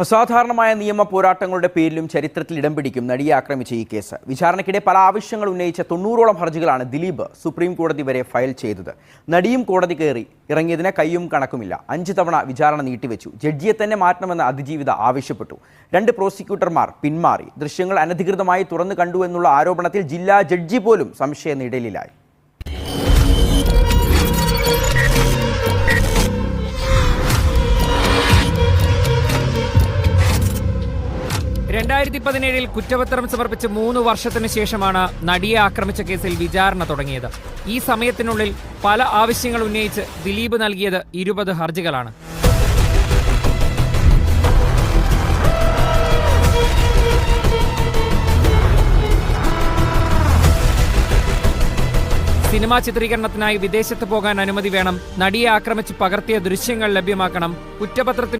അസാധാരണമായ നിയമ പോരാട്ടങ്ങളുടെ പേരിലും ചരിത്രത്തിൽ ഇടം പിടിക്കും നടിയെ ആക്രമിച്ച ഈ കേസ്. വിചാരണയ്ക്കിടെ പല ആവശ്യങ്ങൾ ഉന്നയിച്ച 90ഓളം ഹർജികളാണ് ദിലീപ് സുപ്രീം കോടതി വരെ ഫയൽ ചെയ്തത്. നടിയും കോടതി കയറി ഇറങ്ങിയതിന് കയ്യും കണക്കുമില്ല. 5 തവണ വിചാരണ നീട്ടിവെച്ചു. ജഡ്ജിയെ തന്നെ മാറ്റണമെന്ന് അതിജീവിത ആവശ്യപ്പെട്ടു. 2 പ്രോസിക്യൂട്ടർമാർ പിന്മാറി. ദൃശ്യങ്ങൾ അനധികൃതമായി തുറന്നു കണ്ടു എന്നുള്ള ആരോപണത്തിൽ ജില്ലാ ജഡ്ജി പോലും സംശയ നിഴലിലായി. 2017 കുറ്റപത്രം സമർപ്പിച്ച് 3 വർഷത്തിന് ശേഷമാണ് നടിയെ ആക്രമിച്ച കേസിൽ വിചാരണ തുടങ്ങിയത്. ഈ സമയത്തിനുള്ളിൽ പല ആവശ്യങ്ങൾ ഉന്നയിച്ച് ദിലീപ് നൽകിയത് 20 ഹർജികളാണ്. സിനിമാ ചിത്രീകരണത്തിനായി വിദേശത്ത് പോകാൻ അനുമതി വേണം, നടിയെ ആക്രമിച്ച് പകർത്തിയ ദൃശ്യങ്ങൾ ലഭ്യമാക്കണം, കുറ്റപത്രത്തിൽ